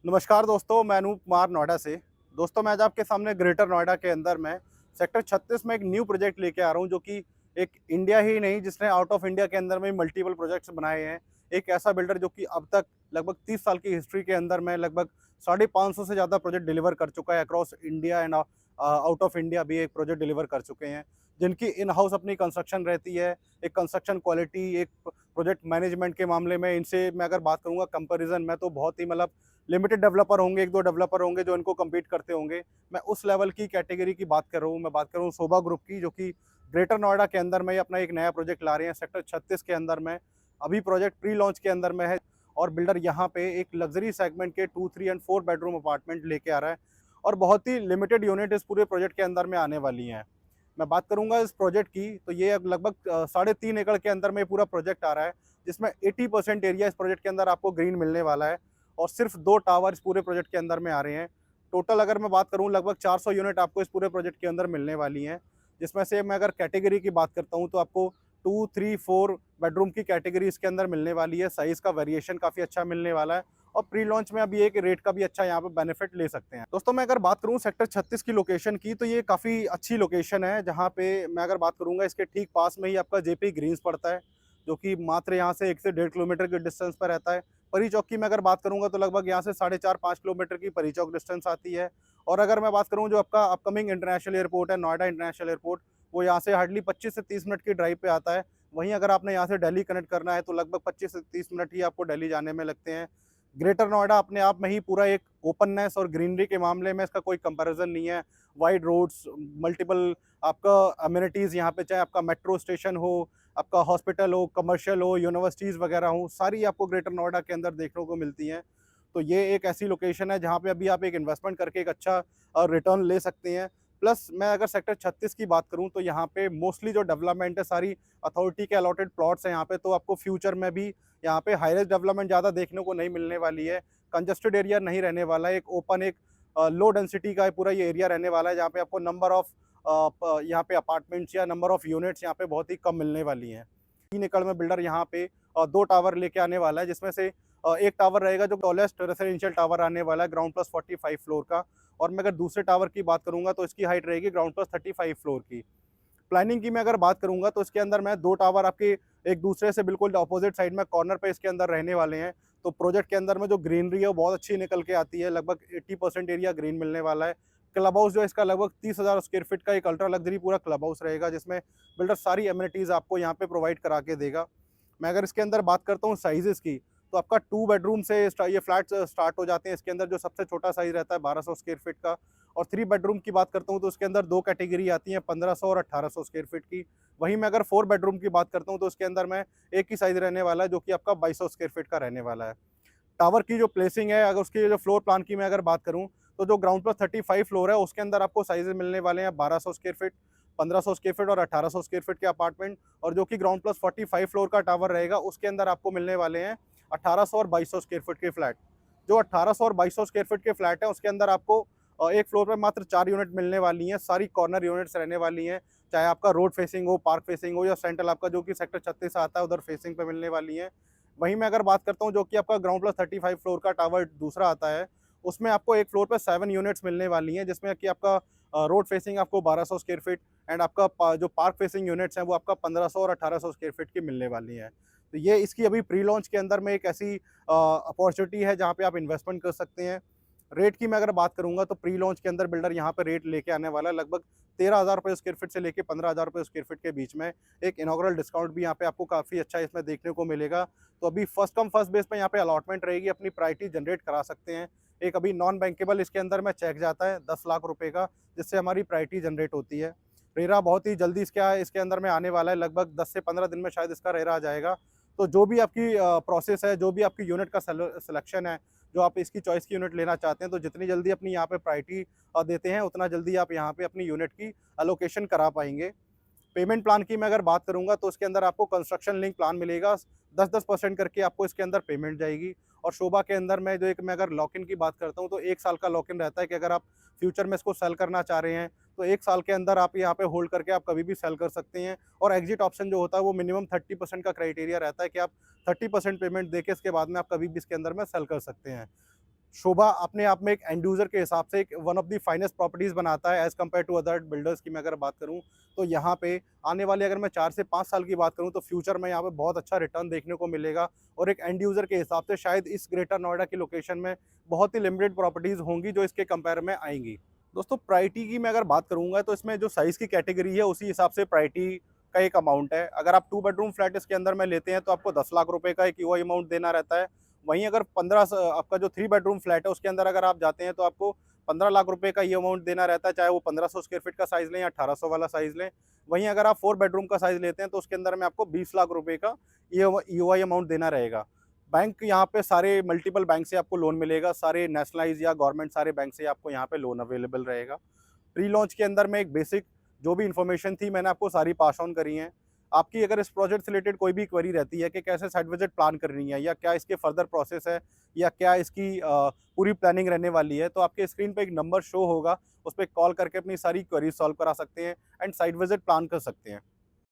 नमस्कार दोस्तों, मैं अनूप कुमार नोएडा से। दोस्तों, मैं आज आपके सामने ग्रेटर नोएडा के अंदर में सेक्टर 36 में एक न्यू प्रोजेक्ट लेके आ रहा हूँ, जो कि एक इंडिया ही नहीं, जिसने आउट ऑफ इंडिया के अंदर में मल्टीपल प्रोजेक्ट्स बनाए हैं। एक ऐसा बिल्डर जो कि अब तक लगभग 30 साल की हिस्ट्री के अंदर में लगभग 550 से ज़्यादा प्रोजेक्ट डिलीवर कर चुका है across India and out of India भी एक प्रोजेक्ट डिलीवर कर चुके हैं, जिनकी इन हाउस अपनी कंस्ट्रक्शन रहती है। एक कंस्ट्रक्शन क्वालिटी, एक प्रोजेक्ट मैनेजमेंट के मामले में इनसे मैं अगर बात करूँगा कंपैरिजन में, तो बहुत ही मतलब लिमिटेड डेवलपर होंगे, 1-2 डेवलपर होंगे जो इनको कम्पीट करते होंगे। मैं उस लेवल की कैटेगरी की बात कर रहा हूँ। मैं बात कर रहा हूँ शोभा ग्रुप की, जो कि ग्रेटर नोएडा के अंदर में ही अपना एक नया प्रोजेक्ट ला रहे हैं सेक्टर 36 के अंदर में। अभी प्रोजेक्ट प्री लॉन्च के अंदर में है और बिल्डर यहाँ पे एक लग्ज़री सेगमेंट के 2, 3 एंड 4 बेडरूम अपार्टमेंट लेके आ रहा है और बहुत ही लिमिटेड यूनिट इस पूरे प्रोजेक्ट के अंदर में आने वाली हैं। मैं बात करूँगा इस प्रोजेक्ट की, तो ये अब लगभग साढ़े 3 एकड़ के अंदर में पूरा प्रोजेक्ट आ रहा है, जिसमें 80% एरिया इस प्रोजेक्ट के अंदर आपको ग्रीन मिलने वाला है और सिर्फ 2 टावर इस पूरे प्रोजेक्ट के अंदर में आ रहे हैं। टोटल अगर मैं बात करूँ, लगभग 400 यूनिट आपको इस पूरे प्रोजेक्ट के अंदर मिलने वाली हैं, जिसमें से मैं अगर कैटेगरी की बात करता हूँ, तो आपको 2, 3, 4 बेडरूम की कैटेगरी इसके अंदर मिलने वाली है। साइज़ का वेरिएशन काफ़ी अच्छा मिलने वाला है और प्री लॉन्च में अभी एक रेट का भी अच्छा यहाँ पे बेनिफिट ले सकते हैं। दोस्तों, मैं अगर बात करूँ सेक्टर 36 की लोकेशन की, तो ये काफ़ी अच्छी लोकेशन है, जहाँ पे मैं अगर बात करूँगा, इसके ठीक पास में ही आपका जेपी ग्रीन्स पड़ता है, जो कि मात्र यहाँ से 1 से 1.5 किलोमीटर के डिस्टेंस पर रहता है। परी चौक की मैं अगर बात करूँगा, तो लगभग यहाँ से 4.5-5 किलोमीटर की परी चौक डिस्टेंस आती है। और अगर मैं बात करूँ, जो आपका अपकमिंग इंटरनेशनल एयरपोर्ट है, नोएडा इंटरनेशनल एयरपोर्ट, वो यहाँ से हार्डली 25 से 30 मिनट की ड्राइव पे आता है। वहीं अगर आपने यहाँ से दिल्ली कनेक्ट करना है, तो लगभग 25 से 30 मिनट ही आपको दिल्ली जाने में लगते हैं। ग्रेटर नोएडा अपने आप में ही पूरा एक ओपननेस और ग्रीनरी के मामले में इसका कोई कंपैरिजन नहीं है। वाइड रोड्स, मल्टीपल आपका अमेनिटीज़ यहाँ पे, चाहे आपका मेट्रो स्टेशन हो, आपका हॉस्पिटल हो, कमर्शियल हो, यूनिवर्सिटीज़ वगैरह हों, सारी आपको ग्रेटर नोएडा के अंदर देखने को मिलती हैं। तो ये एक ऐसी लोकेशन है जहाँ पे अभी आप एक इन्वेस्टमेंट करके एक अच्छा रिटर्न ले सकते हैं। प्लस मैं अगर सेक्टर 36 की बात करूँ, तो यहाँ पे मोस्टली जो डेवलपमेंट है, सारी अथॉरिटी के अलॉटेड प्लॉट्स हैं यहाँ पे, तो आपको फ्यूचर में भी यहाँ पे हाई राइज़ डेवलपमेंट ज़्यादा देखने को नहीं मिलने वाली है। कंजेस्टेड एरिया नहीं रहने वाला है, एक ओपन, एक लो डेंसिटी का पूरा ये एरिया रहने वाला है, जहाँ पे आपको नंबर ऑफ यहाँ पे अपार्टमेंट्स या नंबर ऑफ यूनिट्स यहाँ पे बहुत ही कम मिलने वाली हैं। 3 एकड़ में बिल्डर यहाँ पे 2 टावर लेके आने वाला है, जिसमें से एक टावर रहेगा जो टॉलेस्ट रेसिडेंशियल टावर आने वाला है, ग्राउंड प्लस 45 फ्लोर का। और मैं अगर दूसरे टावर की बात करूँगा, तो इसकी हाइट रहेगी ग्राउंड प्लस 35 फ्लोर की। प्लानिंग की मैं अगर बात करूँगा, तो इसके अंदर मैं 2 टावर आपके एक दूसरे से बिल्कुल अपोज़िट साइड में कॉर्नर पे इसके अंदर रहने वाले हैं। तो प्रोजेक्ट के अंदर में जो ग्रीनरी है, वो बहुत अच्छी निकल के आती है, लगभग 80% एरिया ग्रीन मिलने वाला है। क्लब हाउस जो है इसका लगभग 30,000 स्क्वायर फीट का एक अल्ट्रा लग्ज़री पूरा क्लब हाउस रहेगा, जिसमें बिल्डर सारी एमिनिटीज़ आपको यहाँ पे प्रोवाइड करा के देगा। मैं अगर इसके अंदर बात करता हूँ साइज़ेज़ की, तो आपका 2 बेडरूम से ये फ्लैट्स स्टार्ट हो जाते हैं। इसके अंदर जो सबसे छोटा साइज़ रहता है 1200 स्क्वायर फीट का, और 3 बेडरूम की बात करता हूँ, तो उसके अंदर 2 कैटेगरी आती हैं, 1500 और 1800 स्क्वायर फीट की। वहीं मैं अगर 4 बेडरूम की बात करता हूँ, तो उसके अंदर मैं एक ही साइज़ रहने वाला है, जो कि आपका 2200 स्क्वायर फीट का रहने वाला है। टावर की जो प्लेसिंग है, अगर उसकी जो फ्लोर प्लान की मैं अगर बात करूँ, तो जो ग्राउंड प्लस 35 फ्लोर है, उसके अंदर आपको साइज़ेज़ मिलने वाले हैं 1200 स्क्वायर फीट, 1500 स्क्वायर फीट और 1800 स्क्वायर फीट के अपार्टमेंट। और जो कि ग्राउंड प्लस 45 फ्लोर का टावर रहेगा, उसके अंदर आपको मिलने वाले हैं 1800 और 2200 स्क्वायर फीट के फ्लैट। जो 1800 और 2200 स्क्वायर फीट के फ्लैट हैं, उसके अंदर आपको एक फ्लोर पे मात्र 4 यूनिट मिलने वाली हैं, सारी कॉर्नर यूनिट्स रहने वाली हैं, चाहे आपका रोड फेसिंग हो, पार्क फेसिंग हो, या सेंट्रल आपका जो कि सेक्टर 36 आता है, उधर फेसिंग पे मिलने वाली हैं। वहीं मैं अगर बात करता हूँ, जो कि आपका ग्राउंड प्लस 35 फ्लोर का टावर दूसरा आता है, उसमें आपको एक फ्लोर पे 7 यूनिट्स मिलने वाली हैं, जिसमें कि आपका रोड फेसिंग आपको 1200 स्क्वायर फीट एंड आपका जो पार्क फेसिंग यूनिट्स हैं, वो आपका 1500 और 1800 स्क्वायर फीट की मिलने वाली हैं। तो ये इसकी अभी प्री लॉन्च के अंदर में एक ऐसी अपॉर्चुनिटी है, जहाँ पे आप इन्वेस्टमेंट कर सकते हैं। रेट की मैं अगर बात करूँगा, तो प्री लॉन्च के अंदर बिल्डर यहाँ पे रेट लेके आने वाला है लगभग 13,000 रुपए स्क्वायर फीट से लेके 15,000 रुपए स्क्वायर फीट के बीच में। एक इनॉग्रल डिस्काउंट भी यहाँ पे आपको काफ़ी अच्छा इसमें देखने को मिलेगा। तो अभी फर्स्ट कम फर्स्ट बेस पे यहाँ पे अलॉटमेंट रहेगी, अपनी प्रायोरिटी जनरेट करा सकते हैं। एक अभी नॉन बैंकेबल इसके अंदर में चेक जाता है 10 लाख रुपए का, जिससे हमारी प्रायोरिटी जनरेट होती है। रेरा बहुत ही जल्दी इसके अंदर में आने वाला है, लगभग 10 से 15 दिन में शायद इसका रेरा आ जाएगा। तो जो भी आपकी प्रोसेस है, जो भी आपकी यूनिट का सिलेक्शन है, जो आप इसकी चॉइस की यूनिट लेना चाहते हैं, तो जितनी जल्दी अपनी यहाँ पे प्रायोरिटी देते हैं, उतना जल्दी आप यहाँ पे अपनी यूनिट की एलोकेशन करा पाएँगे। पेमेंट प्लान की मैं अगर बात करूँगा, तो उसके अंदर आपको कंस्ट्रक्शन लिंक प्लान मिलेगा। 10-10% करके आपको इसके अंदर पेमेंट जाएगी। और शोभा के अंदर में जो एक मैं अगर लॉक इन की बात करता हूँ, तो 1 साल का लॉक इन रहता है कि अगर आप फ्यूचर में इसको सेल करना चाह रहे हैं, तो 1 साल के अंदर आप यहाँ पे होल्ड करके आप कभी भी सेल कर सकते हैं। और एग्ज़िट ऑप्शन जो होता है, वो मिनिमम 30% का क्राइटेरिया रहता है कि आप 30% पेमेंट देके इसके बाद में आप कभी भी इसके अंदर में सेल कर सकते हैं। शोभा अपने आप में एक एंड यूज़र के हिसाब से एक one of the finest properties बनाता है as compare to other builders की मैं अगर बात करूँ, तो यहाँ पे आने वाले अगर मैं 4 से 5 साल की बात करूँ तो फ्यूचर में यहाँ पे बहुत अच्छा रिटर्न देखने को मिलेगा और एक एंड यूज़र के हिसाब से शायद इस ग्रेटर नोएडा की लोकेशन में बहुत ही लिमिटेड प्रॉपर्टीज़ होंगी जो इसके कंपेयर में आएँगी। दोस्तों प्रायोरिटी की मैं अगर बात करूँगा तो इसमें जो साइज़ की कैटेगरी है उसी हिसाब से प्रायोरिटी का एक अमाउंट है। अगर आप 2 बेडरूम फ्लैट इसके अंदर में लेते हैं तो आपको 10 लाख रुपए का एक ईओआई अमाउंट देना रहता है। वहीं अगर 15 स आपका जो 3 बेडरूम फ्लैट है उसके अंदर अगर आप जाते हैं तो आपको 15 लाख रुपए का ये अमाउंट देना रहता है, चाहे वो 1500 स्क्वायर फीट का साइज़ लें या 1800 वाला साइज़ लें। वहीं अगर आप 4 बेडरूम का साइज़ लेते हैं तो उसके अंदर में आपको 20 लाख रुपए का ईओआई अमाउंट देना रहेगा। बैंक यहाँ पे सारे मल्टीपल बैंक से आपको लोन मिलेगा, सारे नेशनलाइज़ या गवर्नमेंट सारे बैंक से आपको यहाँ पे लोन अवेलेबल रहेगा। प्री लॉन्च के अंदर में एक बेसिक जो भी इन्फॉर्मेशन थी मैंने आपको सारी पास ऑन करी हैं। आपकी अगर इस प्रोजेक्ट से रिलेटेड कोई भी क्वेरी रहती है कि कैसे साइट विजिट प्लान करनी है या क्या इसके फर्दर प्रोसेस है या क्या इसकी पूरी प्लानिंग रहने वाली है, तो आपके स्क्रीन पे एक नंबर शो होगा, उस पे कॉल करके अपनी सारी क्वेरीज सॉल्व करा सकते हैं एंड साइट विजिट प्लान कर सकते हैं।